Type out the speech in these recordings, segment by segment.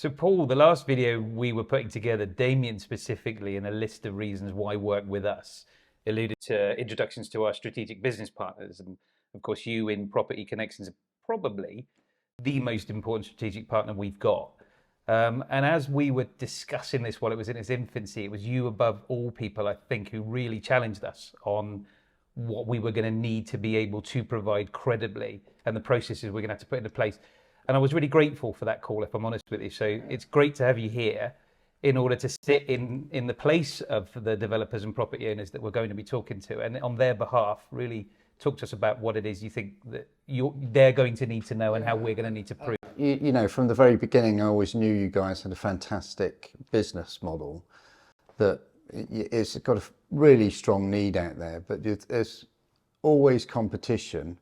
So Paul, the last video we were putting together, Damien specifically, in a list of reasons why work with us, alluded to introductions to our strategic business partners. And of course, you in Property Connections are probably the most important strategic partner we've got. And as we were discussing this while it was in its infancy, it was you above all people, I think, who really challenged us on what we were going to need to be able to provide credibly and the processes we're going to have to put into place. And I was really grateful for that call, if I'm honest with you. So it's great to have you here in order to sit in the place of the developers and property owners that we're going to be talking to, and on their behalf, really talk to us about what it is you think that they're going to need to know and how we're going to need to prove. You know, from the very beginning, I always knew you guys had a fantastic business model that it's got a really strong need out there, but there's always competition.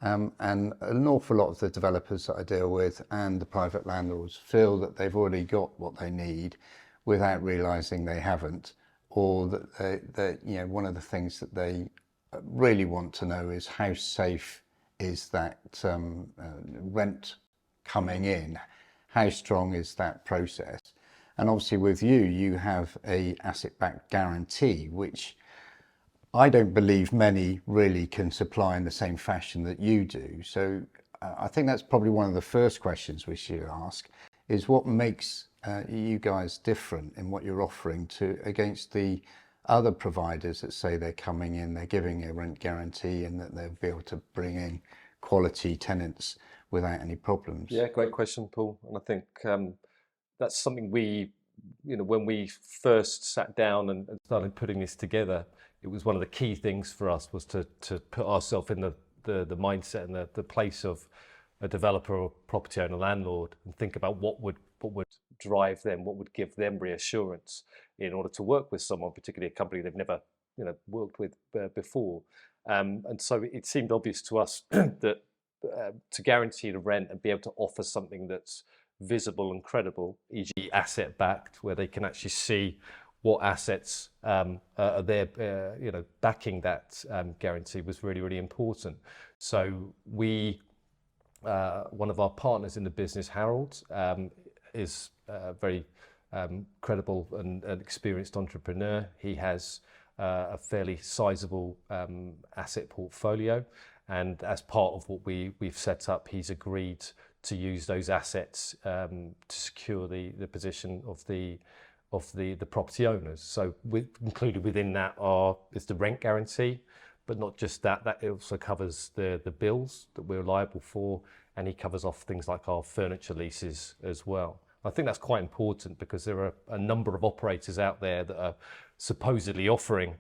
And an awful lot of the developers that I deal with and the private landlords feel that they've already got what they need without realising they haven't, or that you know, one of the things that they really want to know is how safe is that rent coming in, how strong is that process. And obviously with you have a asset-backed guarantee, which I don't believe many really can supply in the same fashion that you do. So I think that's probably one of the first questions we should ask, is what makes you guys different in what you're offering against the other providers that say they're coming in, they're giving a rent guarantee and that they'll be able to bring in quality tenants without any problems. Yeah, great question, Paul. And I think that's something we, you know, when we first sat down and started putting this together, it was one of the key things for us was to put ourselves in the mindset and the place of a developer or property owner landlord, and think about what would drive them, what would give them reassurance in order to work with someone, particularly a company they've never, you know, worked with before. And so it seemed obvious to us that to guarantee the rent and be able to offer something that's visible and credible, e.g. asset backed, where they can actually see what assets are there, you know, backing that guarantee, was really, really important. So we, one of our partners in the business, Harold, is a very credible and experienced entrepreneur. He has a fairly sizable asset portfolio, and as part of what we've set up, he's agreed to use those assets to secure the position of the property owners. So included within that is the rent guarantee, but not just that. That also covers the bills that we're liable for, and he covers off things like our furniture leases as well. I think that's quite important because there are a number of operators out there that are supposedly offering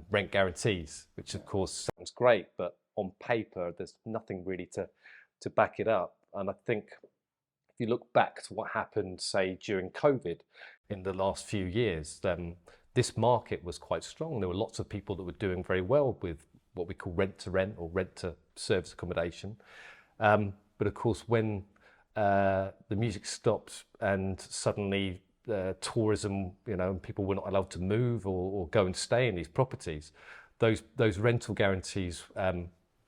rent guarantees, which of course sounds great, but on paper there's nothing really to back it up. And I think if you look back to what happened, say, during COVID in the last few years, this market was quite strong. There were lots of people that were doing very well with what we call rent to rent or rent to service accommodation. But of course, when the music stopped and suddenly tourism, you know, and people were not allowed to move or go and stay in these properties, those rental guarantees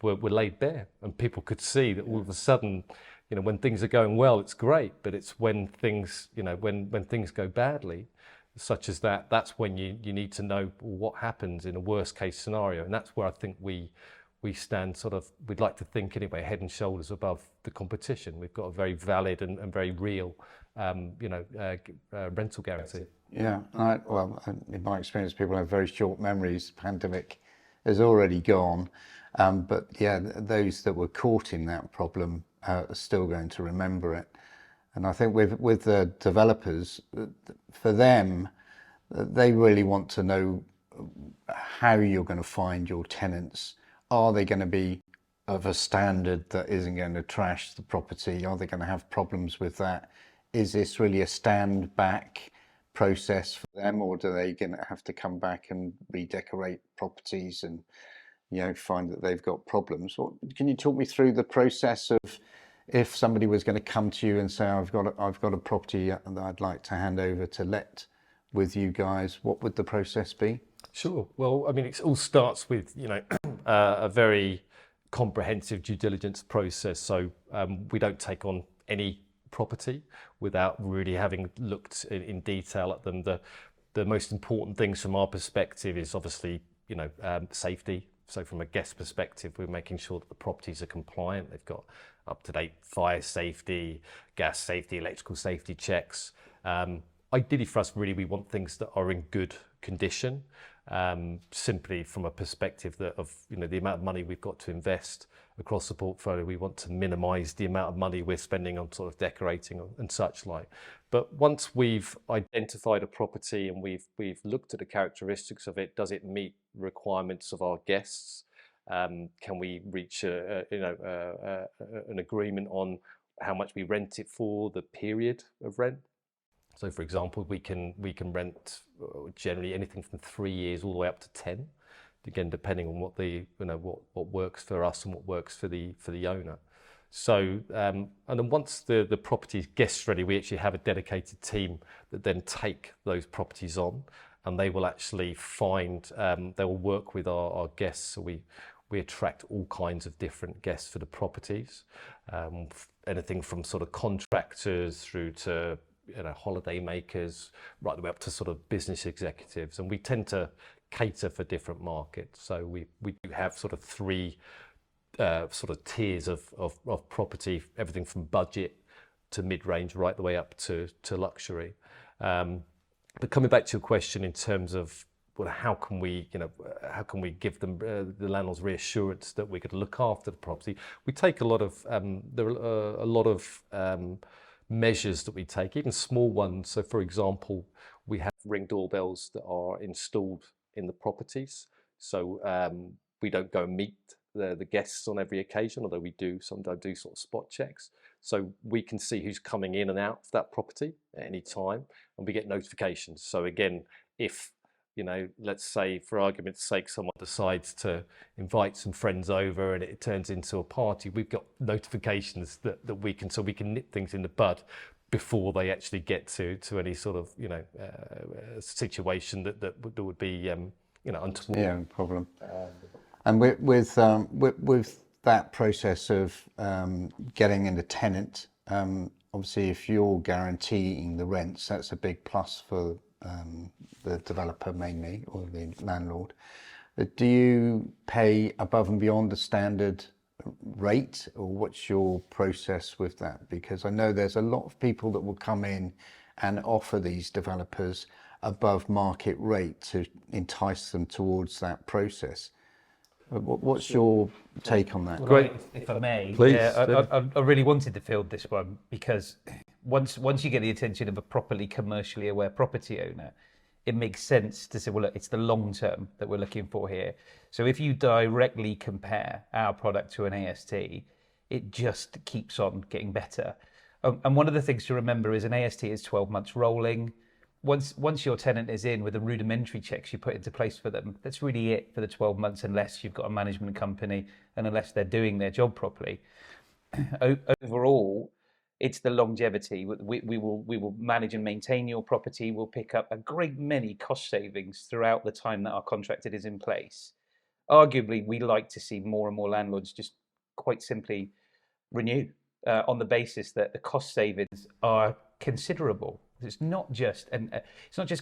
were laid bare, and people could see that all of a sudden, you know, when things are going well, it's great, but it's when things, you know, when things go badly, such as that, that's when you need to know what happens in a worst case scenario. And that's where I think we stand sort of, we'd like to think anyway, head and shoulders above the competition. We've got a very valid and very real, you know, rental guarantee. Yeah, well, in my experience, people have very short memories. The pandemic has already gone. But yeah, those that were caught in that problem are still going to remember it. And I think with the developers, for them, they really want to know how you're going to find your tenants. Are they going to be of a standard that isn't going to trash the property? Are they going to have problems with that? Is this really a stand back process for them, or do they going to have to come back and redecorate properties and, you know, find that they've got problems? Can you talk me through the process of, if somebody was going to come to you and say, I've got a property that I'd like to hand over to let with you guys, what would the process be? Sure. Well, I mean, it all starts with, you know, a very comprehensive due diligence process. So we don't take on any property without really having looked in detail at them. The most important things from our perspective is obviously, safety. So from a guest perspective, we're making sure that the properties are compliant. They've got up-to-date fire safety, gas safety, electrical safety checks. Ideally for us, really, we want things that are in good condition, simply from a perspective of the amount of money we've got to invest across the portfolio. We want to minimise the amount of money we're spending on sort of decorating and such like. But once we've identified a property and we've looked at the characteristics of it, does it meet requirements of our guests? Can we reach an agreement on how much we rent it for, the period of rent? So, for example, we can rent generally anything from 3 years all the way up to 10, again depending on what what works for us and what works for the owner. So, and then once the property is guest ready, we actually have a dedicated team that then take those properties on, and they will actually they will work with our guests. So we attract all kinds of different guests for the properties, anything from sort of contractors through to holiday makers, right the way up to sort of business executives, and we tend to cater for different markets. So we do have sort of three sort of tiers of property, everything from budget to mid-range, right the way up to luxury. But coming back to your question in terms of how can we give them the landlords reassurance that we could look after the property? We take a lot of there are a lot of measures that we take, even small ones. So, for example, we have Ring doorbells that are installed in the properties. So we don't go and meet the guests on every occasion, although we do sometimes do sort of spot checks. So we can see who's coming in and out of that property at any time, and we get notifications. So again, if let's say for argument's sake, someone decides to invite some friends over and it turns into a party, we've got notifications that we can nip things in the bud before they actually get to any sort of situation that would be untoward. Yeah, no problem. And with that process of getting in a tenant, obviously if you're guaranteeing the rents, that's a big plus for the developer mainly, or the landlord. Do you pay above and beyond the standard rate, or what's your process with that? Because I know there's a lot of people that will come in and offer these developers above market rate to entice them towards that process. What's your take on that? Great, if I may. Please. Yeah, I really wanted to field this one because once you get the attention of a properly commercially aware property owner, it makes sense to say, well, look, it's the long term that we're looking for here. So if you directly compare our product to an AST, it just keeps on getting better. And one of the things to remember is an AST is 12 months rolling. Once your tenant is in with the rudimentary checks you put into place for them, that's really it for the 12 months, unless you've got a management company and unless they're doing their job properly. Overall, it's the longevity. We will manage and maintain your property. We'll pick up a great many cost savings throughout the time that our contracted is in place. Arguably, we like to see more and more landlords just quite simply renew on the basis that the cost savings are considerable. It's not just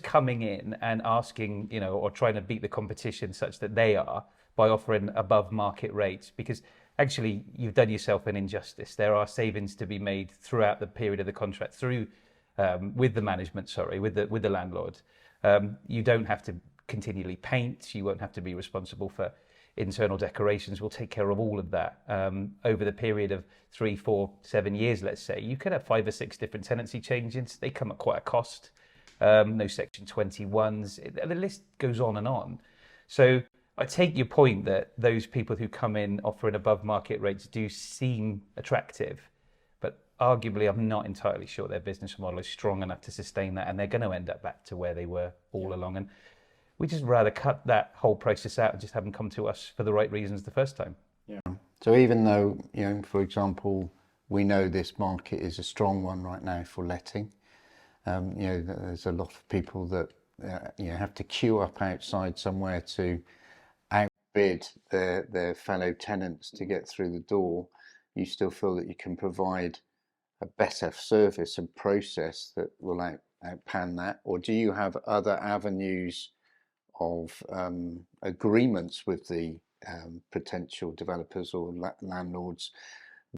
coming in and asking, or trying to beat the competition such that they are by offering above market rates, because actually you've done yourself an injustice. There are savings to be made throughout the period of the contract with the management, with the landlord. You don't have to continually paint. You won't have to be responsible for internal decorations. We'll take care of all of that over the period of 3, 4, 7 years, let's say. You could have 5 or 6 different tenancy changes. They come at quite a cost. No Section 21s. The list goes on and on. So I take your point that those people who come in offering above market rates do seem attractive, but arguably I'm not entirely sure their business model is strong enough to sustain that, and they're going to end up back to where they were all along. And we just rather cut that whole process out and just have them come to us for the right reasons the first time. Yeah. So even though, for example, we know this market is a strong one right now for letting, there's a lot of people that have to queue up outside somewhere to outbid their fellow tenants to get through the door. You still feel that you can provide a better service and process that will outpan that, or do you have other avenues of agreements with the potential developers or landlords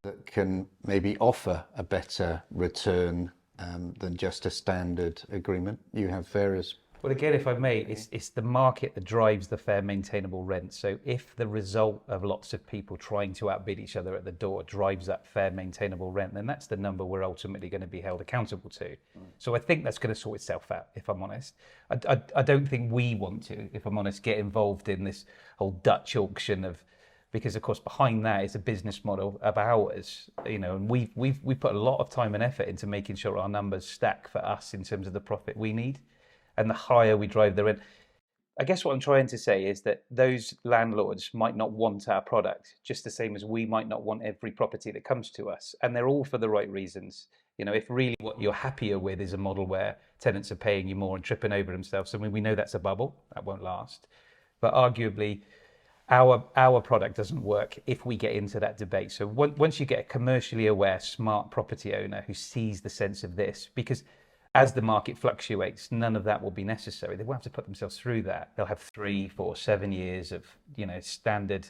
that can maybe offer a better return than just a standard agreement? You have various. Well, again, if I may, it's the market that drives the fair maintainable rent. So if the result of lots of people trying to outbid each other at the door drives that fair maintainable rent, then that's the number we're ultimately going to be held accountable to. So I think that's going to sort itself out, if I'm honest. I don't think we want to, if I'm honest, get involved in this whole Dutch auction of, because of course behind that is a business model of ours, and we've put a lot of time and effort into making sure our numbers stack for us in terms of the profit we need. And the higher we drive the rent, I guess what I'm trying to say is that those landlords might not want our product, just the same as we might not want every property that comes to us. And they're all for the right reasons. If really what you're happier with is a model where tenants are paying you more and tripping over themselves, I mean, we know that's a bubble, that won't last. But arguably, our product doesn't work if we get into that debate. So once you get a commercially aware, smart property owner who sees the sense of this, because as the market fluctuates, none of that will be necessary. They won't have to put themselves through that. They'll have 3, 4, 7 years of, standard,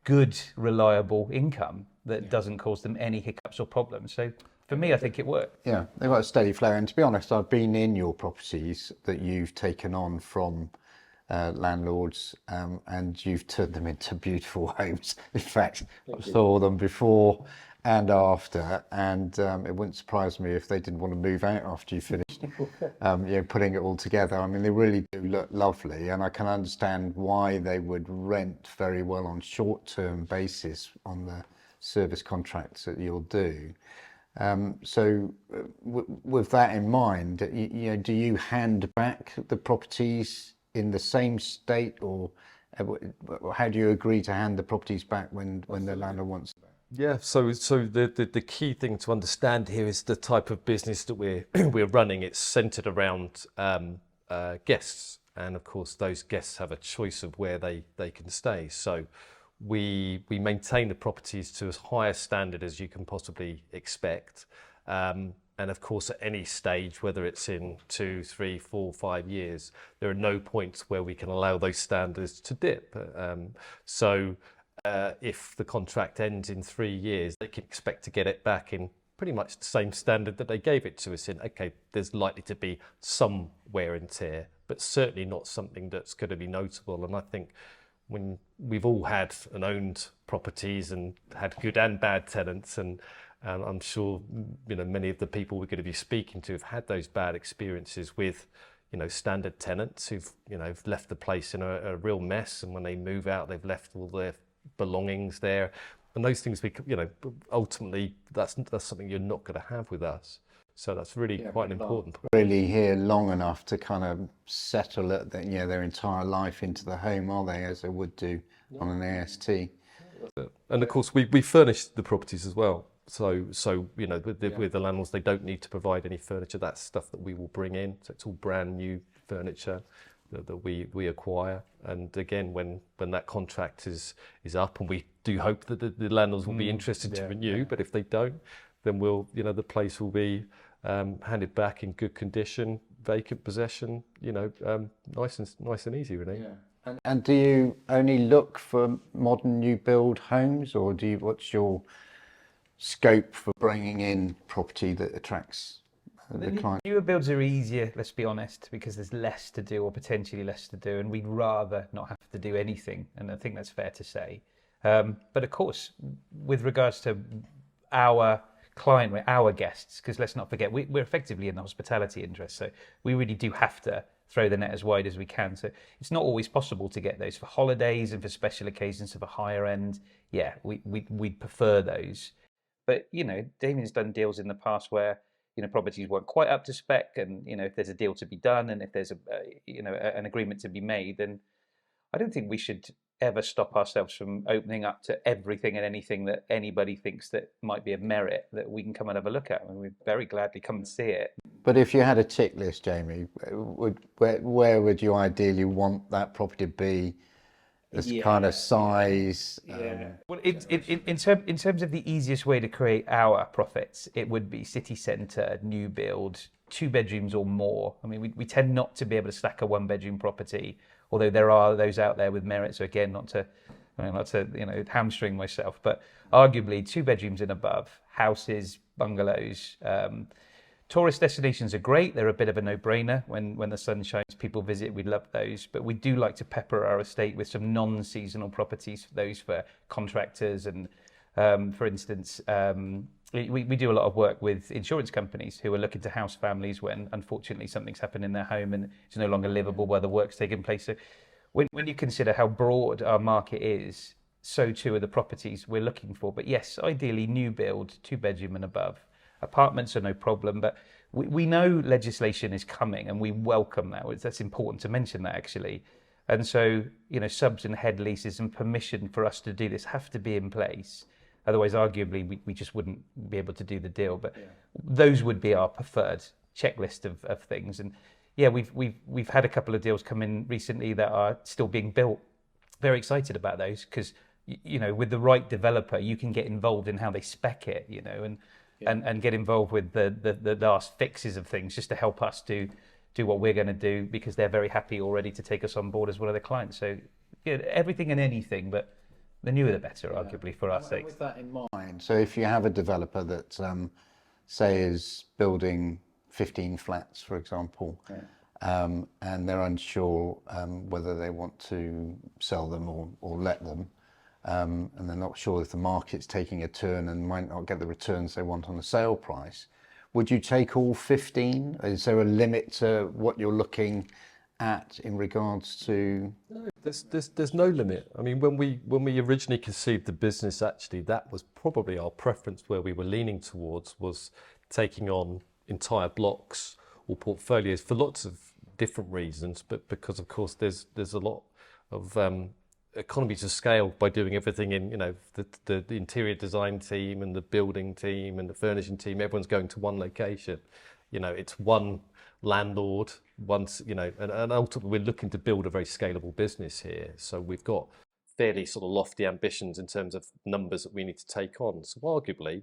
good, reliable income that doesn't cause them any hiccups or problems. So for me, I think it worked. Yeah, they've got a steady flow. And to be honest, I've been in your properties that you've taken on from landlords, and you've turned them into beautiful homes. In fact, I saw them before and after, and it wouldn't surprise me if they didn't want to move out after you finished putting it all together. I mean, they really do look lovely, and I can understand why they would rent very well on short-term basis on the service contracts that you'll do. With that in mind, do you hand back the properties in the same state, or how do you agree to hand the properties back when the landlord wants them? Yeah, so the key thing to understand here is the type of business that we're running. It's centered around guests, and of course those guests have a choice of where they can stay. So we maintain the properties to as high a standard as you can possibly expect. And of course, at any stage, whether it's in 2, 3, 4, 5 years, there are no points where we can allow those standards to dip. If the contract ends in 3 years, they can expect to get it back in pretty much the same standard that they gave it to us in. Okay, there's likely to be some wear and tear, but certainly not something that's going to be notable. And I think when we've all had and owned properties and had good and bad tenants, and I'm sure many of the people we're going to be speaking to have had those bad experiences with standard tenants who've left the place in a real mess, and when they move out, they've left all their belongings there, and those things ultimately that's something you're not going to have with us. So that's really quite an important point. Really here long enough to kind of settle it, their entire life into the home, are they, as they would do on an AST? And of course we furnish the properties as well. So with the landlords, they don't need to provide any furniture. That's stuff that we will bring in. So it's all brand new furniture that we acquire. And again, when that contract is up, and we do hope that the landlords will be interested to renew, but if they don't, then the place will be handed back in good condition, vacant possession, nice and easy, really. Yeah. And do you only look for modern new build homes, or what's your scope for bringing in property that attracts the client? Newer builds are easier, let's be honest, because there's less to do, or potentially less to do, and we'd rather not have to do anything, and I think that's fair to say. But of course, with regards to our client, our guests, because let's not forget, we're effectively in the hospitality industry, so we really do have to throw the net as wide as we can. So it's not always possible to get those for holidays and for special occasions of a higher end. Yeah, we'd prefer those. But, Damien's done deals in the past where, properties weren't quite up to spec, and, if there's a deal to be done, and if there's an agreement to be made, then I don't think we should ever stop ourselves from opening up to everything and anything that anybody thinks that might be of merit that we can come and have a look at, and we'd very gladly come and see it. But if you had a tick list, Jamie, where would you ideally want that property to be this kind of size. Well, in terms of the easiest way to create our profits, it would be city centre, new build, 2 bedrooms or more. I mean, we tend not to be able to stack a 1-bedroom property, although there are those out there with merit. So again, not to hamstring myself, but arguably 2 bedrooms and above, houses, bungalows. Tourist destinations are great. They're a bit of a no-brainer. When the sun shines, people visit. We love those. But we do like to pepper our estate with some non-seasonal properties, those for contractors. And for instance, we do a lot of work with insurance companies who are looking to house families when, unfortunately, something's happened in their home and it's no longer livable while the work's taking place. So when you consider how broad our market is, so too are the properties we're looking for. But yes, ideally new build, 2-bedroom and above. Apartments are no problem, but we know legislation is coming and we welcome that. That's important to mention that, actually. And so, subs and head leases and permission for us to do this have to be in place. Otherwise, arguably, we just wouldn't be able to do the deal. But those would be our preferred checklist of things. And yeah, we've had a couple of deals come in recently that are still being built. Very excited about those because, with the right developer, you can get involved in how they spec it, and get involved with the last fixes of things just to help us do what we're going to do because they're very happy already to take us on board as one of their clients. So everything and anything, but the newer the better, arguably, for our sake. With that in mind, so if you have a developer that, say, is building 15 flats, for example, and they're unsure whether they want to sell them or let them, and they're not sure if the market's taking a turn and might not get the returns they want on the sale price, would you take all 15? Is there a limit to what you're looking at in regards to? No, there's no limit. I mean, when we originally conceived the business, actually, that was probably our preference. Where we were leaning towards was taking on entire blocks or portfolios for lots of different reasons, but because of course there's a lot of economies of scale by doing everything in, the interior design team and the building team and the furnishing team, everyone's going to one location. It's one landlord, and ultimately we're looking to build a very scalable business here. So we've got fairly sort of lofty ambitions in terms of numbers that we need to take on. So arguably,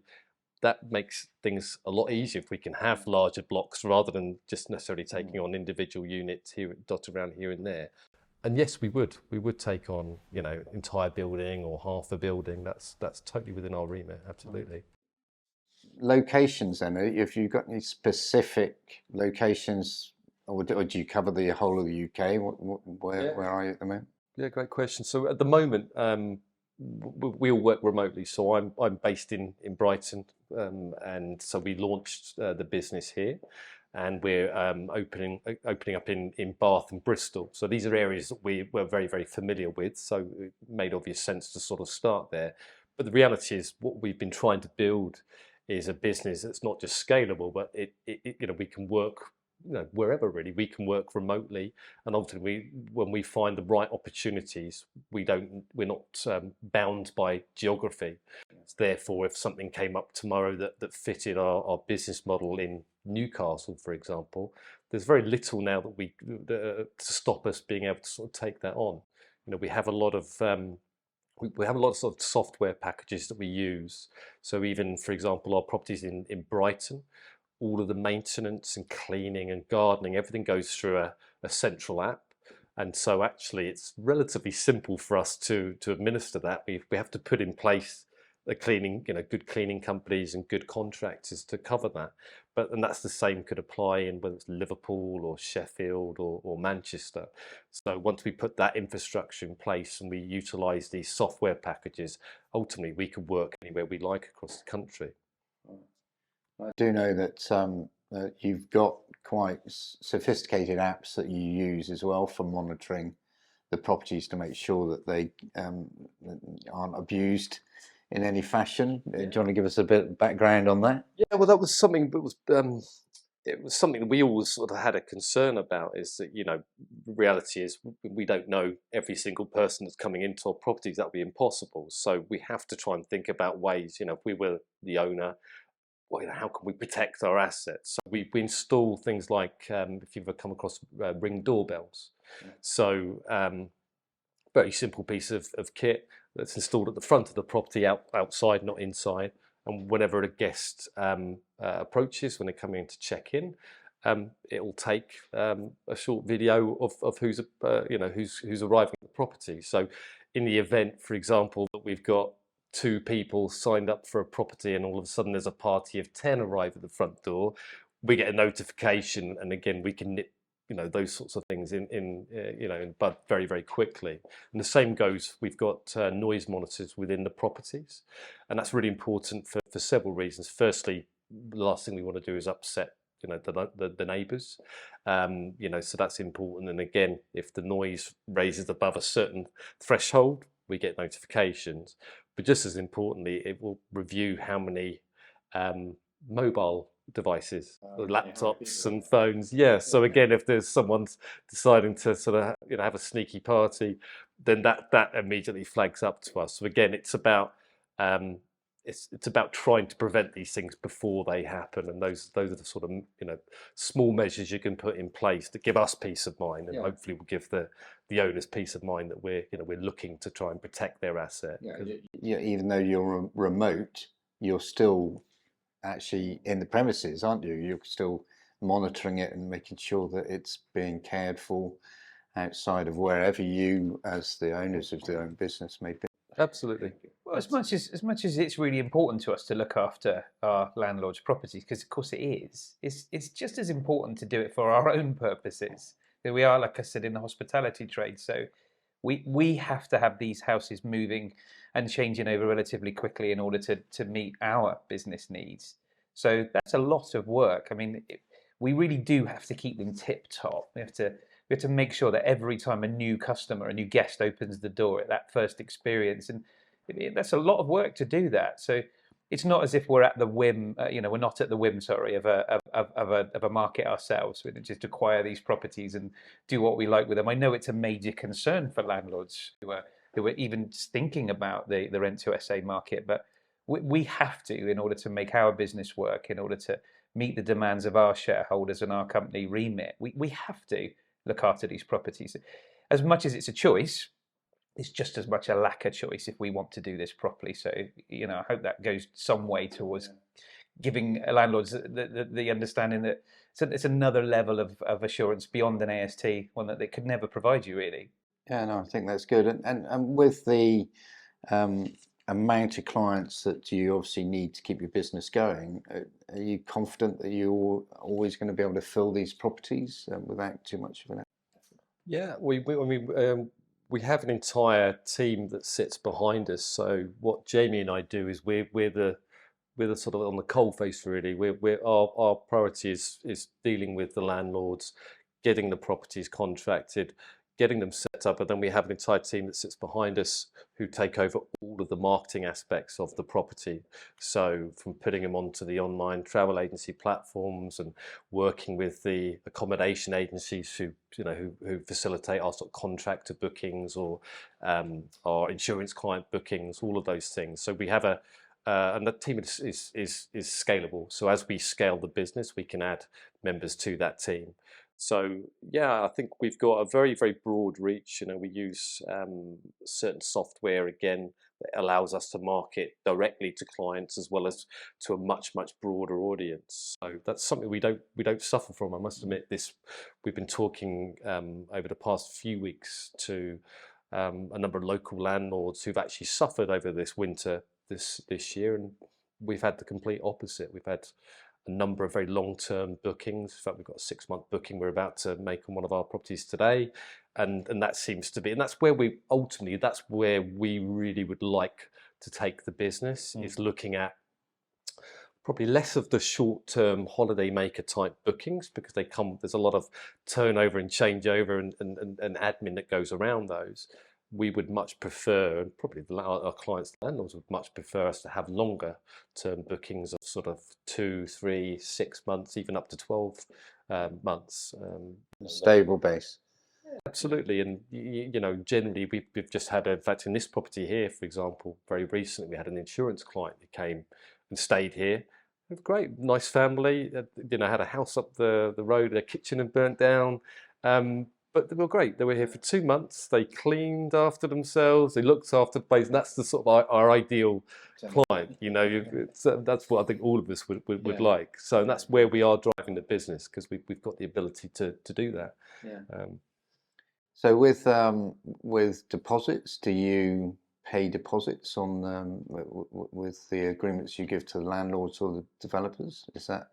that makes things a lot easier if we can have larger blocks rather than just necessarily taking on individual units here dotted around here and there. And yes, we would take on, entire building or half a building. That's totally within our remit, absolutely. Locations then, if you've got any specific locations, or do you cover the whole of the UK? Where are you at the moment? Yeah, great question. So at the moment, we all work remotely. So I'm based in Brighton, and so we launched the business here. And we're opening up in Bath and Bristol. So these are areas that we're very, very familiar with. So it made obvious sense to sort of start there. But the reality is what we've been trying to build is a business that's not just scalable, but we can work wherever really. We can work remotely, and ultimately when we find the right opportunities, we're not bound by geography. Therefore, if something came up tomorrow that fitted our business model in Newcastle, for example, there's very little now to stop us being able to sort of take that on. We have a lot of we have a lot of sort of software packages that we use. So even, for example, our properties in Brighton, all of the maintenance and cleaning and gardening, everything goes through a central app. And so actually it's relatively simple for us to administer that. We have to put in place the cleaning, good cleaning companies and good contractors to cover that. And that's the same could apply in whether it's Liverpool or Sheffield or Manchester. So once we put that infrastructure in place and we utilise these software packages, ultimately we can work anywhere we like across the country. I do know that you've got quite sophisticated apps that you use as well for monitoring the properties to make sure that they aren't abused in any fashion. Do you want to give us a bit of background on that? Yeah, well, that was something that was it was something that we always sort of had a concern about. Is that the reality is we don't know every single person that's coming into our properties. That would be impossible. So we have to try and think about ways. If we were the owner, how can we protect our assets? So we install things like if you've ever come across Ring doorbells. So very simple piece of kit that's installed at the front of the property, outside, not inside. And whenever a guest approaches, when they're coming in to check in, it will take a short video of who's who's arriving at the property. So in the event, for example, that we've got 2 people signed up for a property and all of a sudden there's a party of 10 arrive at the front door, we get a notification, and again we can nip those sorts of things in bud very, very quickly. And the same goes, we've got noise monitors within the properties, and that's really important for several reasons. Firstly, the last thing we want to do is upset the neighbours, so that's important. And again, if the noise raises above a certain threshold, we get notifications. But just as importantly, it will review how many mobile devices, laptops and phones. Yeah. So again, if there's someone deciding to sort of have a sneaky party, then that immediately flags up to us. So again, it's about it's about trying to prevent these things before they happen, and those are the sort of small measures you can put in place to give us peace of mind, and hopefully will give the owners peace of mind that we're looking to try and protect their asset. Yeah, even though you're remote, you're still actually in the premises, aren't you? You're still monitoring it and making sure that it's being cared for outside of wherever you, as the owners of their own business, may be. Absolutely. Well, as much as it's really important to us to look after our landlords' properties, because of course it is, it's just as important to do it for our own purposes. We are, like I said, in the hospitality trade, so we have to have these houses moving and changing over relatively quickly in order to meet our business needs. So that's a lot of work. I mean, we really do have to keep them tip top. We have to make sure that every time a new customer, a new guest opens the door at that first experience, and that's a lot of work to do that. So it's not as if we're at the whim, we're not at the whim, sorry, of a market ourselves. We just acquire these properties and do what we like with them. I know it's a major concern for landlords who are even thinking about the rent to SA market, but we have to, in order to make our business work, in order to meet the demands of our shareholders and our company remit, we have to look after these properties. As much as it's a choice, it's just as much a lack of choice if we want to do this properly. So, I hope that goes some way towards giving landlords the understanding that it's another level of assurance beyond an AST, one that they could never provide you, really. Yeah, no, I think that's good. And with the amount of clients that you obviously need to keep your business going, are you confident that you're always going to be able to fill these properties without too much of an? Yeah, we have an entire team that sits behind us. So what Jamie and I do is we're the sort of on the coalface, really. Our priority is dealing with the landlords, getting the properties contracted, getting them set up, and then we have an entire team that sits behind us who take over all of the marketing aspects of the property. So from putting them onto the online travel agency platforms and working with the accommodation agencies who facilitate our sort of contractor bookings or our insurance client bookings, all of those things. So we have and the team is scalable. So as we scale the business, we can add members to that team. So yeah, I think we've got a very, very broad reach. We use certain software again that allows us to market directly to clients as well as to a much, much broader audience. So that's something we don't suffer from. I must admit, we've been talking over the past few weeks to a number of local landlords who've actually suffered over this winter this year, and we've had the complete opposite. We've had a number of very long-term bookings. In fact, we've got a 6-month booking we're about to make on one of our properties today, and that seems to be, and that's where we really would like to take the business, is looking at probably less of the short-term holiday maker type bookings, because there's a lot of turnover and changeover and admin that goes around those. We would much prefer, and probably our clients, landlords would much prefer us to have longer term bookings of sort of 2, 3, 6 months, even up to 12 months. Stable base. Absolutely, and generally we've just had, in fact, in this property here, for example, very recently we had an insurance client who came and stayed here. A great, nice family. Had a house up the road, their kitchen had burnt down. but they were great. They were here for 2 months. They cleaned after themselves. They looked after the place. And that's the sort of our ideal client. You know, that's what I think all of us would like. So that's where we are driving the business, because we've got the ability to do that. Yeah. So with deposits, do you pay deposits on with the agreements you give to the landlords or the developers? Is that?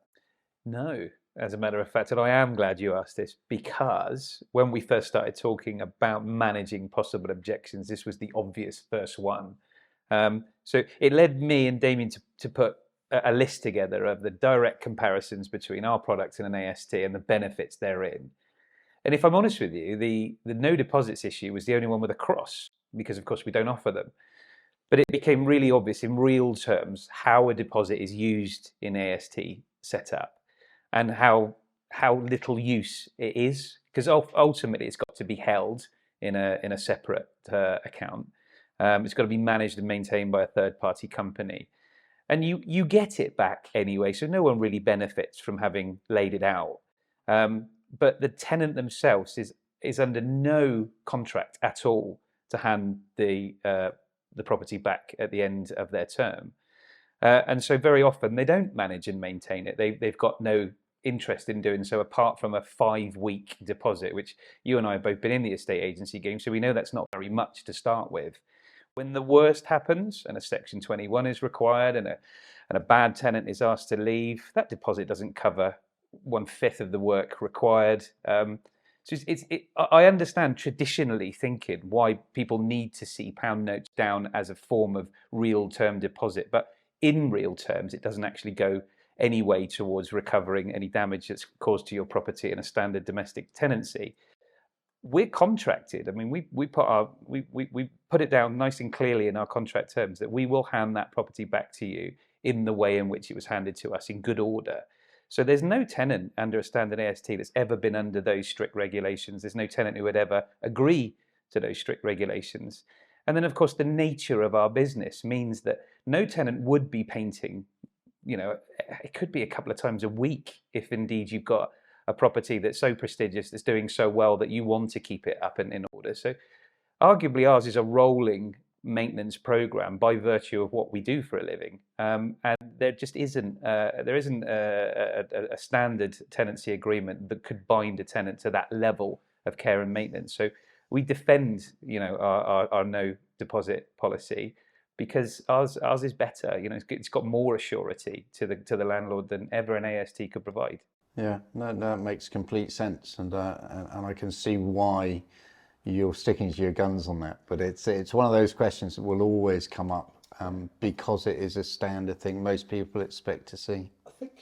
No, as a matter of fact, and I am glad you asked this, because when we first started talking about managing possible objections, this was the obvious first one. So it led me and Damien to put a list together of the direct comparisons between our product and an AST and the benefits therein. And if I'm honest with you, the no deposits issue was the only one with a cross, because of course we don't offer them. But it became really obvious in real terms how a deposit is used in AST setup, and how little use it is, because ultimately it's got to be held in a separate account. It's got to be managed and maintained by a third-party company, and you get it back anyway. So no one really benefits from having laid it out. But the tenant themselves is under no contract at all to hand the property back at the end of their term. And so very often they don't manage and maintain it. They've got no interest in doing so, apart from a 5-week deposit, which you and I have both been in the estate agency game, so we know that's not very much to start with. When the worst happens and a Section 21 is required and a bad tenant is asked to leave, that deposit doesn't cover 1/5 of the work required. So I understand traditionally thinking why people need to see pound notes down as a form of real term deposit, but in real terms, it doesn't actually go any way towards recovering any damage that's caused to your property in a standard domestic tenancy. We're contracted. I mean, we put it down nice and clearly in our contract terms that we will hand that property back to you in the way in which it was handed to us, in good order. So there's no tenant under a standard AST that's ever been under those strict regulations. There's no tenant who would ever agree to those strict regulations. And then, of course, the nature of our business means that no tenant would be painting, it could be a couple of times a week if indeed you've got a property that's so prestigious, that's doing so well that you want to keep it up and in order. So arguably ours is a rolling maintenance program by virtue of what we do for a living, and there just isn't a standard tenancy agreement that could bind a tenant to that level of care and maintenance. So we defend our no deposit policy, because ours is better. It's got more assurity to the landlord than ever an AST could provide. Yeah, no, that makes complete sense, and I can see why you're sticking to your guns on that. But it's one of those questions that will always come up, because it is a standard thing most people expect to see. I think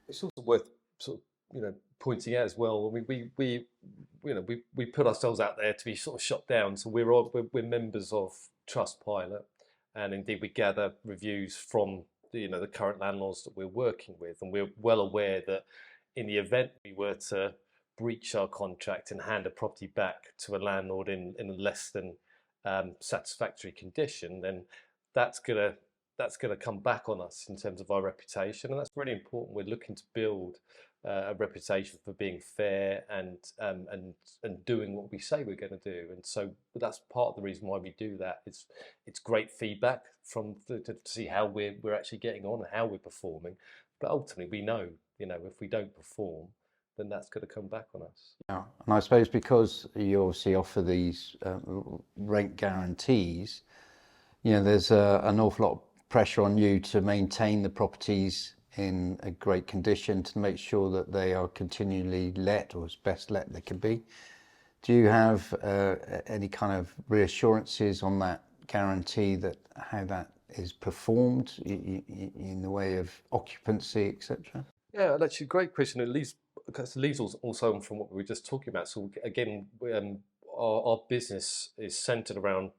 it's also worth sort of pointing out as well. I mean, we put ourselves out there to be sort of shot down. So we're members of Trustpilot, and indeed we gather reviews from the current landlords that we're working with, and we're well aware that in the event we were to breach our contract and hand a property back to a landlord in a less than satisfactory condition, then that's gonna come back on us in terms of our reputation, and that's really important. We're looking to build a reputation for being fair and doing what we say we're going to do, and so that's part of the reason why we do that. It's great feedback to see how we're actually getting on and how we're performing, but ultimately we know if we don't perform, then that's going to come back on us. Yeah, and I suppose because you obviously offer these rent guarantees, there's an awful lot of pressure on you to maintain the properties in a great condition, to make sure that they are continually let, or as best let they can be. Do you have any kind of reassurances on that guarantee, that how that is performed in the way of occupancy, etc.? Yeah, that's a great question. It leads also on from what we were just talking about. So again, our business is centered around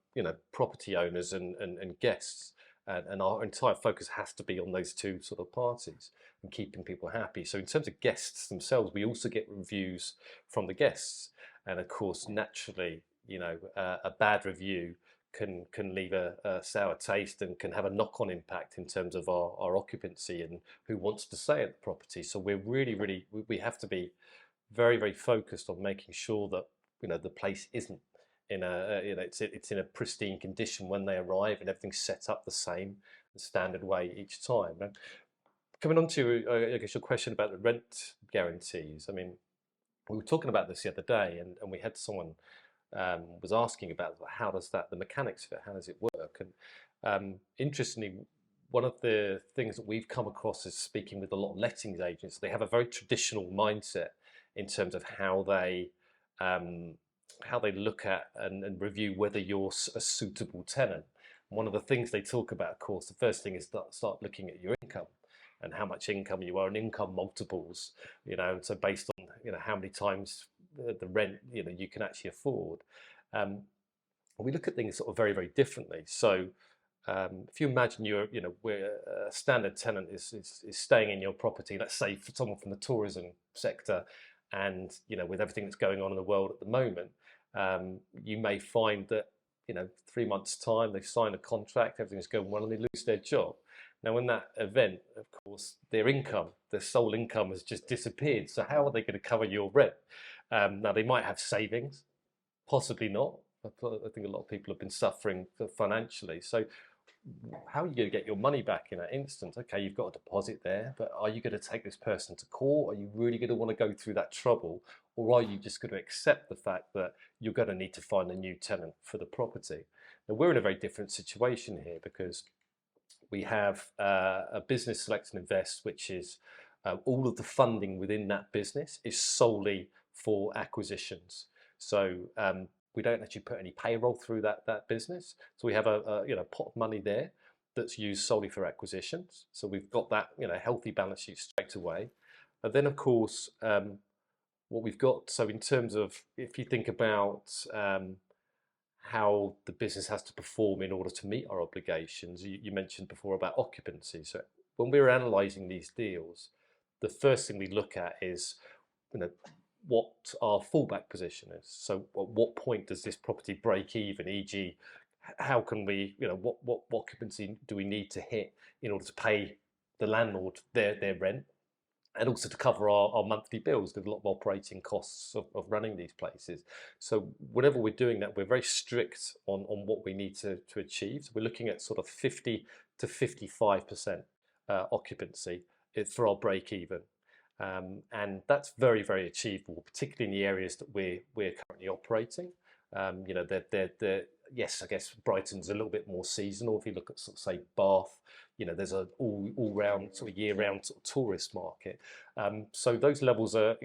property owners and guests, and our entire focus has to be on those two sort of parties and keeping people happy. So in terms of guests themselves, we also get reviews from the guests, and of course, naturally, a bad review can leave a sour taste and can have a knock-on impact in terms of our occupancy and who wants to stay at the property. So we're really, we have to be very, very focused on making sure that the place isn't in a it's in a pristine condition when they arrive, and everything's set up the same, the standard way each time. And coming on to I guess your question about the rent guarantees. I mean, we were talking about this the other day, and we had someone was asking about how does the mechanics of it, how does it work? And interestingly, one of the things that we've come across is speaking with a lot of lettings agents. They have a very traditional mindset in terms of how they look at and review whether you're a suitable tenant. One of the things they talk about, of course, the first thing is start looking at your income and how much income you are, and income multiples. So based on how many times the rent you can actually afford. We look at things sort of very, very differently. So if you imagine where a standard tenant is staying in your property, let's say for someone from the tourism sector, and with everything that's going on in the world at the moment, you may find that 3 months' time they sign a contract, everything's going well, and they lose their job. Now, in that event, of course, their sole income has just disappeared. So how are they going to cover your rent? Now, they might have savings, possibly not. I think a lot of people have been suffering financially. So how are you going to get your money back in that instance? Okay, you've got a deposit there, but are you going to take this person to court? Are you really going to want to go through that trouble? Or are you just going to accept the fact that you're going to need to find a new tenant for the property? Now, we're in a very different situation here because we have a business, Select and Invest, which is all of the funding within that business is solely for acquisitions. So we don't actually put any payroll through that business. So we have a pot of money there that's used solely for acquisitions. So we've got that healthy balance sheet straight away. And then of course what we've got. So in terms of if you think about how the business has to perform in order to meet our obligations, you mentioned before about occupancy. So when we're analysing these deals, the first thing we look at is what our fallback position is. So at what point does this property break even, e.g. how can we, what occupancy do we need to hit in order to pay the landlord their rent, and also to cover our monthly bills. There's a lot of operating costs of running these places. So whenever we're doing that, we're very strict on what we need to achieve. So we're looking at sort of 50 to 55% occupancy for our break even. And that's very, very achievable, particularly in the areas that we're currently operating. Yes, I guess Brighton's a little bit more seasonal. If you look at sort of say Bath, there's an all round sort of year round sort of tourist market. So those levels are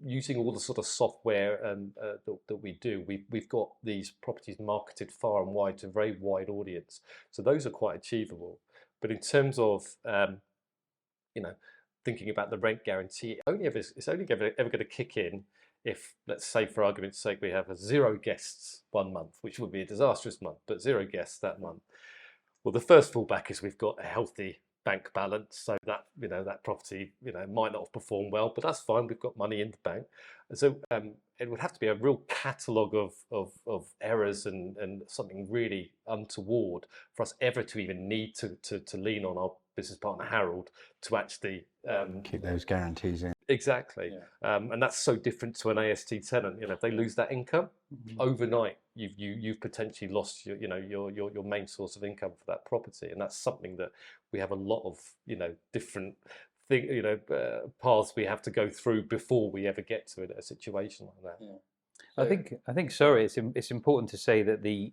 using all the sort of software that we do. We've got these properties marketed far and wide to a very wide audience. So those are quite achievable. But in terms of thinking about the rent guarantee, it's only ever going to kick in if, let's say, for argument's sake, we have 0 guests 1 month, which would be a disastrous month, but 0 guests that month. Well, the first fallback is we've got a healthy bank balance, so that that property might not have performed well, but that's fine. We've got money in the bank, and so it would have to be a real catalogue of errors and something really untoward for us ever to even need to lean on our business partner Harold to actually keep those guarantees in. Exactly, yeah. And that's so different to an AST tenant. If they lose that income overnight, you've potentially lost your main source of income for that property, and that's something that we have a lot of different paths we have to go through before we ever get to a situation like that. Yeah. I think sorry, it's important to say that the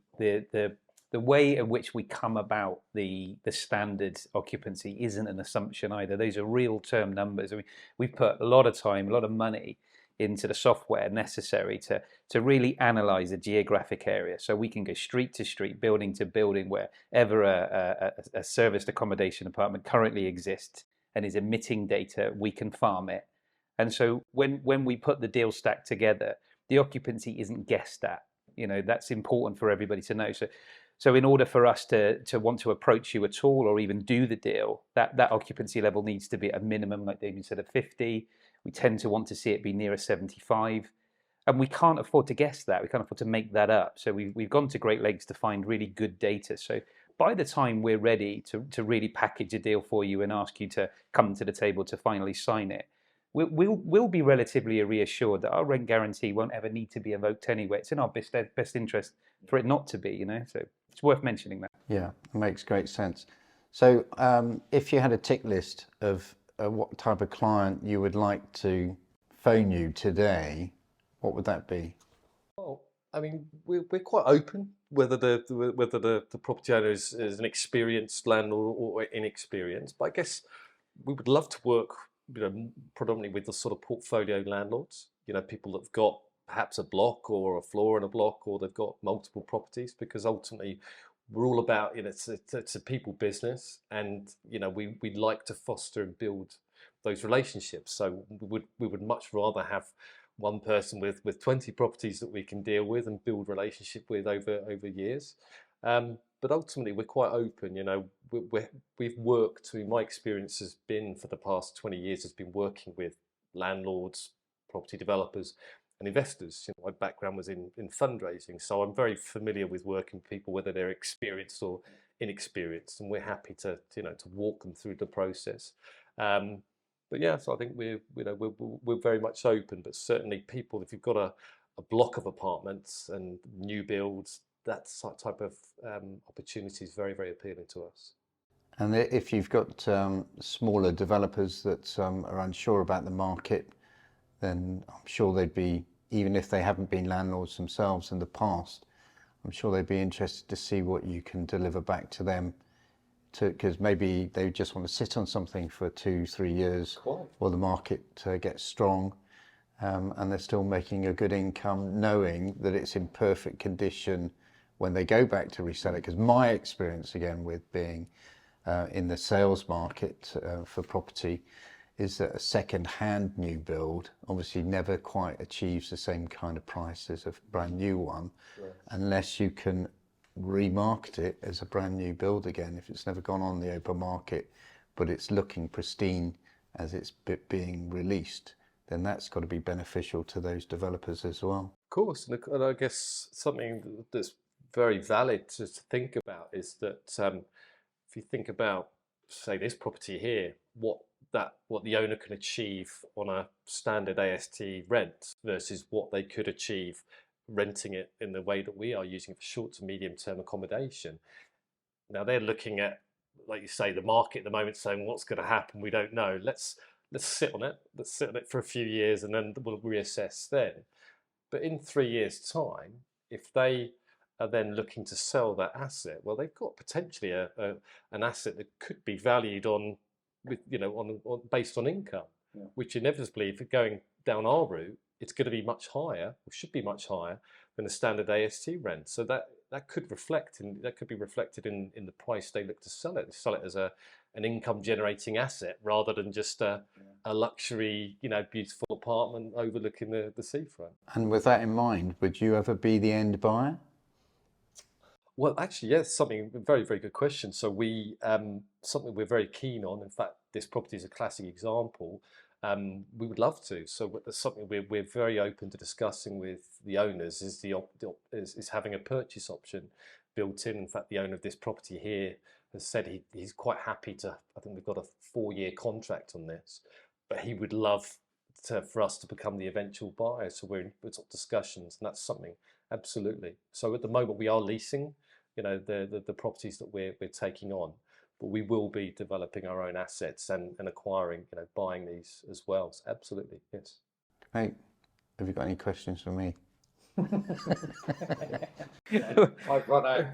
way in which we come about the standard occupancy isn't an assumption either. Those are real term numbers. I mean, we've put a lot of time, a lot of money into the software necessary to really analyze a geographic area, so we can go street to street, building to building, wherever a serviced accommodation apartment currently exists and is emitting data, we can farm it. And so when we put the deal stack together, the occupancy isn't guessed at. That's important for everybody to know. So in order for us to want to approach you at all or even do the deal, that occupancy level needs to be at a minimum, like Damien said, at 50. We tend to want to see it be nearer 75. And we can't afford to guess that. We can't afford to make that up. So we've gone to great lengths to find really good data. So by the time we're ready to really package a deal for you and ask you to come to the table to finally sign it, we'll be relatively reassured that our rent guarantee won't ever need to be invoked anyway. It's in our best interest for it not to be, you know. So it's worth mentioning that. Yeah, it makes great sense. So if you had a tick list of what type of client you would like to phone you today, what would that be? Well, I mean, we're quite open whether the property owner is an experienced landlord or inexperienced. But I guess we would love to work, predominantly with the sort of portfolio landlords. People that've got perhaps a block or a floor in a block, or they've got multiple properties, because ultimately we're all about, it's a people business, and we'd like to foster and build those relationships. So we would much rather have one person with 20 properties that we can deal with and build relationship with over years. But ultimately, we're quite open. We've worked. My experience has been, for the past 20 years, has been working with landlords, property developers, and investors. My background was in fundraising, so I'm very familiar with working with people, whether they're experienced or inexperienced, and we're happy to walk them through the process. But yeah, so I think we're very much open. But certainly, people, if you've got a block of apartments and new builds, that type of opportunity is very, very appealing to us. And if you've got smaller developers that are unsure about the market, then I'm sure they'd be, even if they haven't been landlords themselves in the past, I'm sure they'd be interested to see what you can deliver back to them, because maybe they just want to sit on something for 2-3 years while the market gets strong, and they're still making a good income, knowing that it's in perfect condition when they go back to resell it. Because my experience, again, with being in the sales market for property, is that a second-hand new build obviously never quite achieves the same kind of price as a brand new one, unless you can remarket it as a brand new build again. If it's never gone on the open market, but it's looking pristine as it's being released, then that's got to be beneficial to those developers as well. Of course, and I guess something that's very valid to think about is that if you think about, say, this property here, what the owner can achieve on a standard AST rent versus what they could achieve renting it in the way that we are using it for short to medium term accommodation. Now they're looking at, like you say, the market at the moment, saying what's going to happen, we don't know. Let's sit on it. Let's sit on it for a few years, and then we'll reassess then. But in 3 years' time, if they are then looking to sell that asset, well, they've got potentially an asset that could be valued on based on income, which inevitably, if you're going down our route, it's going to be much higher, or should be much higher than a standard AST rent. So that could be reflected in the price they look to sell it. Sell it as an income generating asset rather than just a luxury, beautiful apartment overlooking the seafront. And with that in mind, would you ever be the end buyer? Well, actually, yes, something very, very good question. So something we're very keen on. In fact, this property is a classic example. We would love to. So that's something we're very open to discussing with the owners. Is having a purchase option built in. In fact, the owner of this property here has said he's quite happy to. I think we've got a 4-year contract on this, but he would love for us to become the eventual buyer. So we're in discussions, and that's something absolutely. So at the moment we are leasing, the properties that we're taking on, but we will be developing our own assets and acquiring, buying these as well. So absolutely, yes. Great. Have you got any questions for me? I've run out.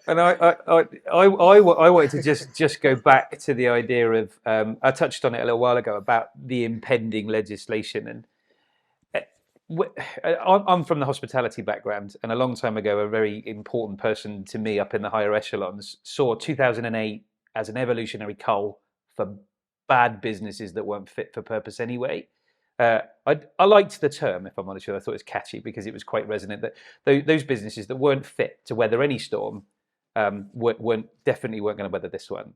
And I wanted to just go back to the idea of I touched on it a little while ago about the impending legislation, and I'm from the hospitality background, and a long time ago, a very important person to me up in the higher echelons saw 2008 as an evolutionary cull for bad businesses that weren't fit for purpose anyway. I liked the term, if I'm honest with you. I thought it was catchy because it was quite resonant, that those businesses that weren't fit to weather any storm definitely weren't going to weather this one.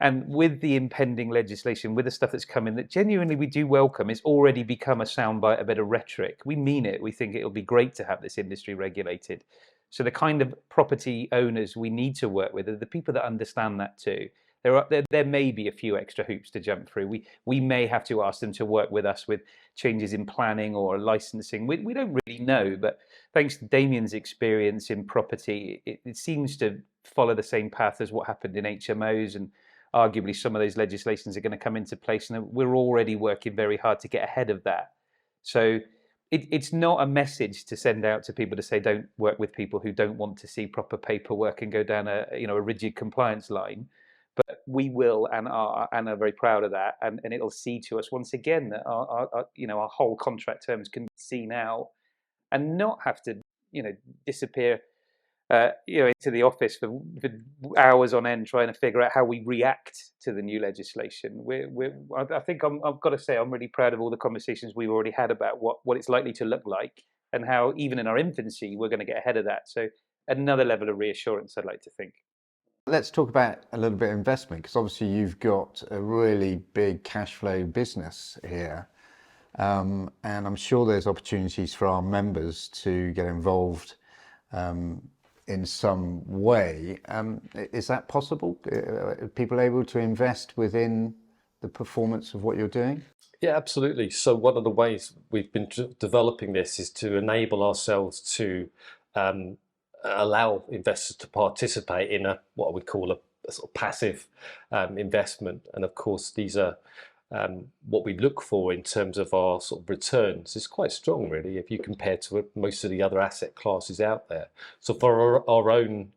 And with the impending legislation, with the stuff that's coming that genuinely we do welcome, it's already become a soundbite, a bit of rhetoric. We mean it. We think it'll be great to have this industry regulated. So the kind of property owners we need to work with are the people that understand that too. there may be a few extra hoops to jump through. We may have to ask them to work with us with changes in planning or licensing. We don't really know, but thanks to Damien's experience in property, it seems to follow the same path as what happened in HMOs, and arguably some of those legislations are going to come into place, and we're already working very hard to get ahead of that. So it's not a message to send out to people to say don't work with people who don't want to see proper paperwork and go down a rigid compliance line. But we will and are very proud of that, and it'll see to us once again that our whole contract terms can be seen out and not have to disappear into the office for hours on end trying to figure out how we react to the new legislation. I think I've got to say I'm really proud of all the conversations we've already had about what it's likely to look like, and how even in our infancy we're going to get ahead of that. So another level of reassurance, I'd like to think. Let's talk about a little bit of investment, because obviously you've got a really big cash flow business here, and I'm sure there's opportunities for our members to get involved in some way. Is that possible? Are people able to invest within the performance of what you're doing? Yeah, absolutely. So one of the ways we've been developing this is to enable ourselves to allow investors to participate in what I would call a sort of passive investment. And of course, these are what we look for in terms of our sort of returns is quite strong, really, if you compare to most of the other asset classes out there. So for our own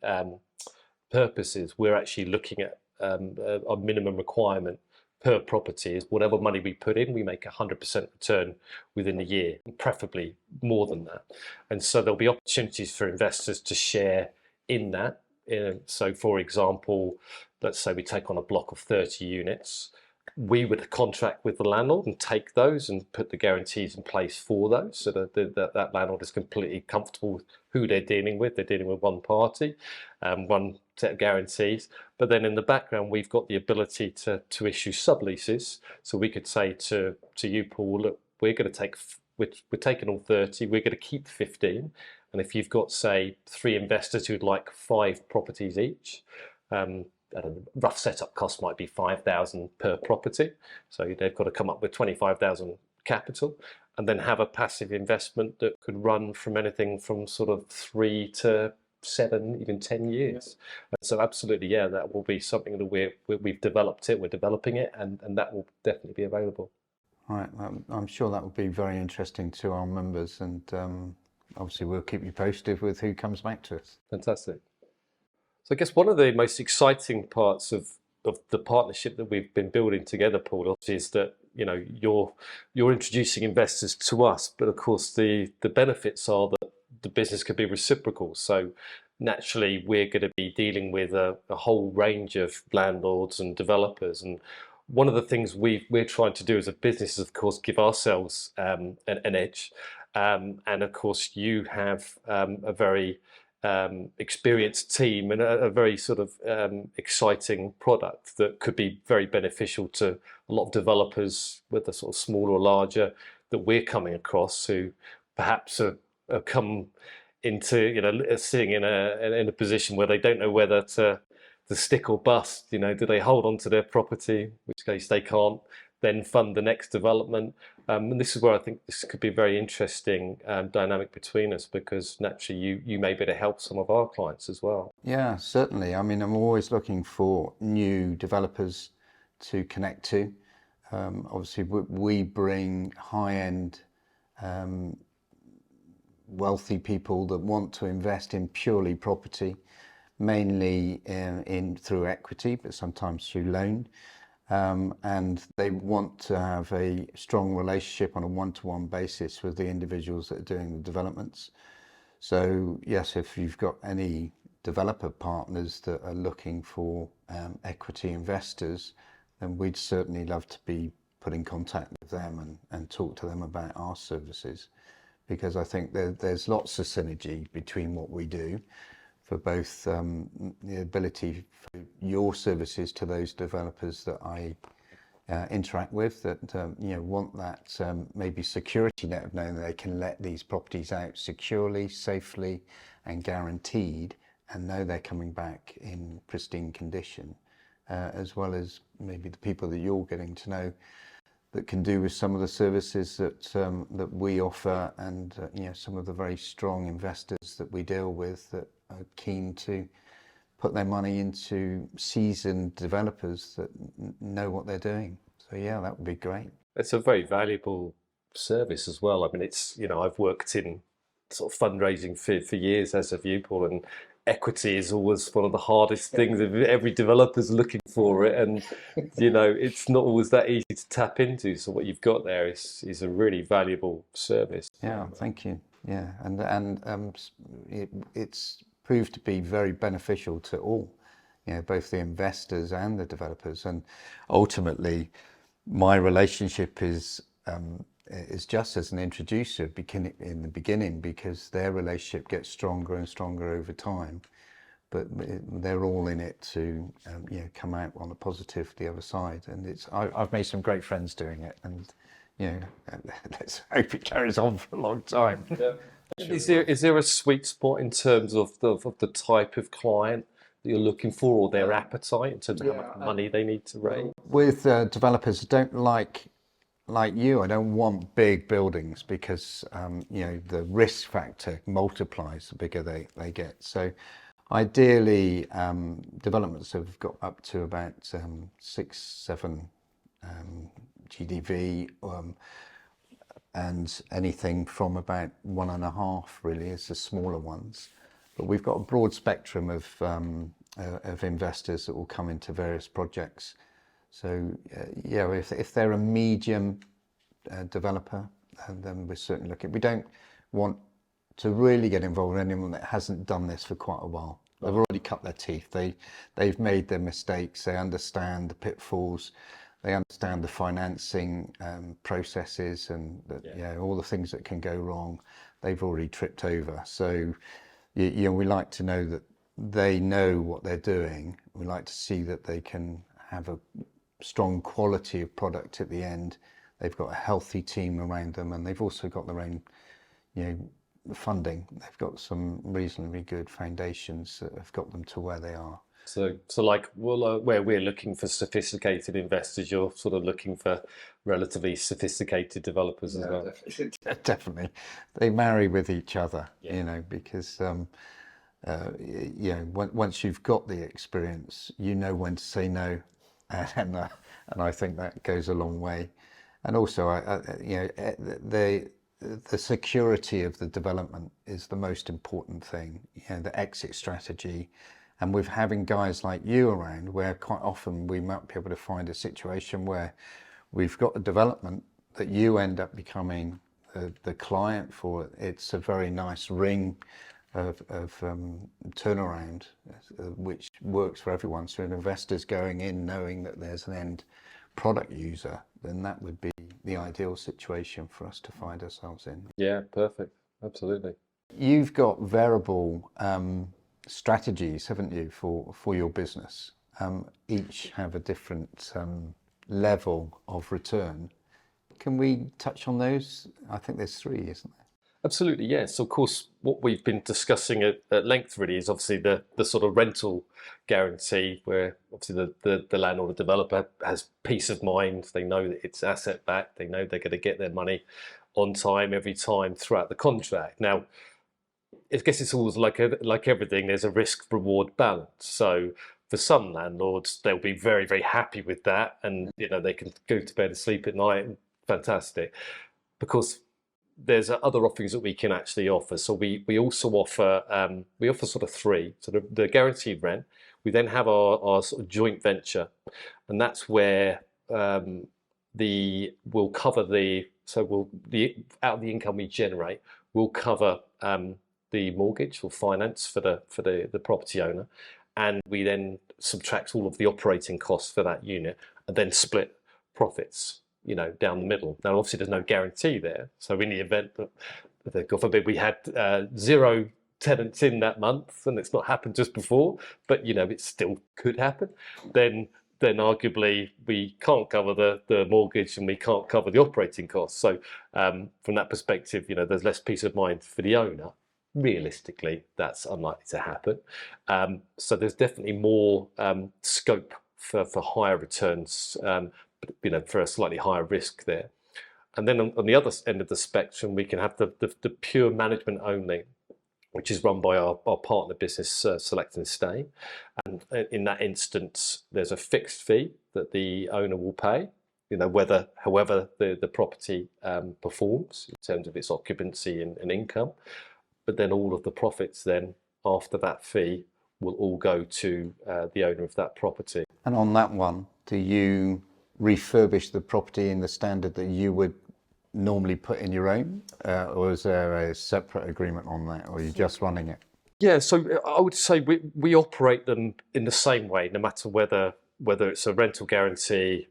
purposes, we're actually looking at our minimum requirement per property is whatever money we put in, we make 100% return within a year, preferably more than that. And so there'll be opportunities for investors to share in that. So for example, let's say we take on a block of 30 units. We would contract with the landlord and take those and put the guarantees in place for those, so that landlord is completely comfortable with who they're dealing with. They're dealing with one party, one set of guarantees. But then in the background, we've got the ability to issue subleases. So we could say to you, Paul, look, we're taking all 30, we're going to keep 15. And if you've got, say, 3 investors who'd like 5 properties each, I don't know, rough setup cost might be 5,000 per property. So they've got to come up with 25,000 capital, and then have a passive investment that could run from anything from sort of 3 to 7, even 10 years. Yeah. So absolutely, yeah, that will be something that we've developed it, we're developing it, and that will definitely be available. All right, I'm sure that will be very interesting to our members, and obviously we'll keep you posted with who comes back to us. Fantastic. So I guess one of the most exciting parts of the partnership that we've been building together, Paul, obviously, is that you're introducing investors to us, but of course the benefits are that the business could be reciprocal. So naturally, we're going to be dealing with a whole range of landlords and developers, and one of the things we're trying to do as a business is, of course, give ourselves an edge, and of course you have a very experienced team and a very sort of exciting product that could be very beneficial to a lot of developers, whether sort of small or larger, that we're coming across, who perhaps have come into sitting in a position where they don't know whether to stick or bust. Do they hold on to their property, in which case they can't then fund the next development. And this is where I think this could be a very interesting dynamic between us, because naturally you may be able to help some of our clients as well. Yeah, certainly. I mean, I'm always looking for new developers to connect to. Obviously, we bring high-end, wealthy people that want to invest in purely property, mainly through equity, but sometimes through loan. And they want to have a strong relationship on a one-to-one basis with the individuals that are doing the developments. So yes, if you've got any developer partners that are looking for equity investors, then we'd certainly love to be put in contact with them and talk to them about our services, because I think there's lots of synergy between what we do, for both the ability for your services to those developers that I interact with, that want that maybe security net of knowing that they can let these properties out securely, safely and guaranteed, and know they're coming back in pristine condition. as well as maybe the people that you're getting to know that can do with some of the services that we offer, and some of the very strong investors that we deal with that are keen to put their money into seasoned developers that know what they're doing. So yeah, that would be great. It's a very valuable service as well. I mean, it's, I've worked in sort of fundraising for years, as have you, Paul, and equity is always one of the hardest things. Every developer's looking for it, and it's not always that easy to tap into. So what you've got there is a really valuable service. Yeah, thank you. Yeah, and it's proved to be very beneficial to all, both the investors and the developers. And ultimately, my relationship is just as an introducer in the beginning, because their relationship gets stronger and stronger over time. But they're all in it to come out on a positive the other side. And I've made some great friends doing it, and let's hope it carries on for a long time. Yeah. Is there a sweet spot in terms of the type of client that you're looking for, or their appetite in terms of how much money they need to raise? With developers, I don't like you, I don't want big buildings, because the risk factor multiplies the bigger they get. So ideally, developments have got up to about 6-7 GDV, and anything from about 1.5 really is the smaller ones. But we've got a broad spectrum of investors that will come into various projects. So if they're a medium developer, then we're certainly looking. We don't want to really get involved with anyone that hasn't done this for quite a while. They've already cut their teeth. They've made their mistakes. They understand the pitfalls. They understand the financing processes, and all the things that can go wrong. They've already tripped over. So we like to know that they know what they're doing. We like to see that they can have a strong quality of product at the end. They've got a healthy team around them, and they've also got their own, funding. They've got some reasonably good foundations that have got them to where they are. So where we're looking for sophisticated investors, you're sort of looking for relatively sophisticated developers as well. Definitely, they marry with each other, because once you've got the experience, you know when to say no, and I think that goes a long way. And also, the security of the development is the most important thing. The exit strategy. And with having guys like you around, where quite often we might be able to find a situation where we've got a development that you end up becoming the client for. It's a very nice ring of turnaround, which works for everyone. So if an investor's going in knowing that there's an end product user, then that would be the ideal situation for us to find ourselves in. Yeah, perfect. Absolutely. You've got variable strategies, haven't you, for your business? Each have a different level of return. Can we touch on those? I think there's 3, isn't there? Absolutely, yes. Of course, what we've been discussing at length really is obviously the sort of rental guarantee, where obviously the landlord or developer has peace of mind. They know that it's asset backed. They know they're going to get their money on time every time throughout the contract. Now, I guess it's always like everything. There's a risk reward balance. So for some landlords, they'll be very, very happy with that, and they can go to bed and sleep at night. Fantastic, because there's other offerings that we can actually offer. So we also offer sort of 3. So the guaranteed rent. We then have our sort of joint venture, and that's where we'll cover out of the income we generate, we'll cover the mortgage or finance for the property owner, and we then subtract all of the operating costs for that unit, and then split profits down the middle. Now obviously there's no guarantee there, so in the event that God forbid we had 0 tenants in that month, and it's not happened just before, but it still could happen, then arguably we can't cover the mortgage and we can't cover the operating costs. So from that perspective, there's less peace of mind for the owner. Realistically, that's unlikely to happen. So there's definitely more scope for higher returns, for a slightly higher risk there. And then on the other end of the spectrum, we can have the pure management only, which is run by our partner business, Select and Stay. And in that instance, there's a fixed fee that the owner will pay, however the property performs in terms of its occupancy and income. But then all of the profits then after that fee will all go to the owner of that property. And on that one, do you refurbish the property in the standard that you would normally put in your own, or is there a separate agreement on that, or are you just running it? Yeah, so I would say we operate them in the same way, no matter whether it's a rental guarantee,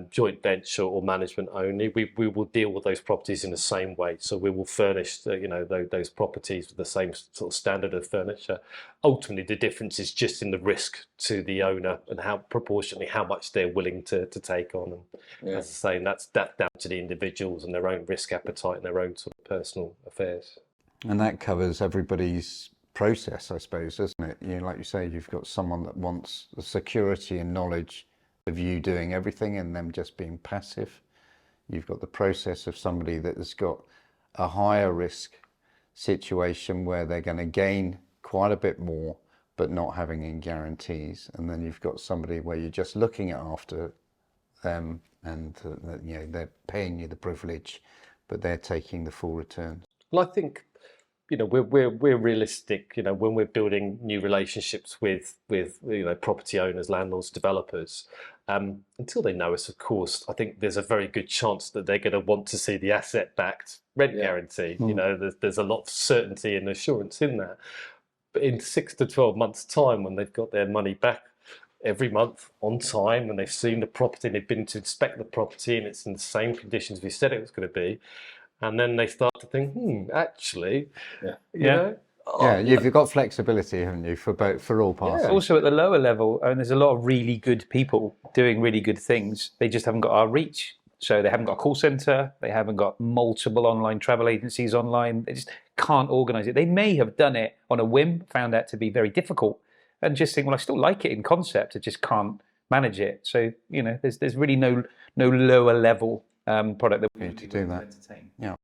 joint venture or management only. We will deal with those properties in the same way. So we will furnish those properties with the same sort of standard of furniture. Ultimately, the difference is just in the risk to the owner and how much they're willing to take on. And as I say, that's down to the individuals and their own risk appetite and their own sort of personal affairs. And that covers everybody's process, I suppose, doesn't it? Like you say, you've got someone that wants the security and knowledge of you doing everything and them just being passive. You've got the process of somebody that has got a higher risk situation where they're going to gain quite a bit more but not having any guarantees. And then you've got somebody where you're just looking after them and they're paying you the privilege but they're taking the full return. Well, I think we're realistic. When we're building new relationships with property owners, landlords, developers, until they know us, of course, I think there's a very good chance that they're going to want to see the asset-backed rent guarantee. There's a lot of certainty and assurance in that. But in 6 to 12 months' time, when they've got their money back every month on time, and they've seen the property and they've been to inspect the property and it's in the same conditions we said it was going to be, and then they start to think, actually, you've got flexibility, haven't you, for all parties? Also at the lower level, there's a lot of really good people doing really good things. They just haven't got our reach. So they haven't got a call centre, they haven't got multiple online travel agencies online, they just can't organise it. They may have done it on a whim, found that to be very difficult, and just think, well, I still like it in concept, I just can't manage it. So, there's really no lower level product that we need to do that. Entertain. Yeah.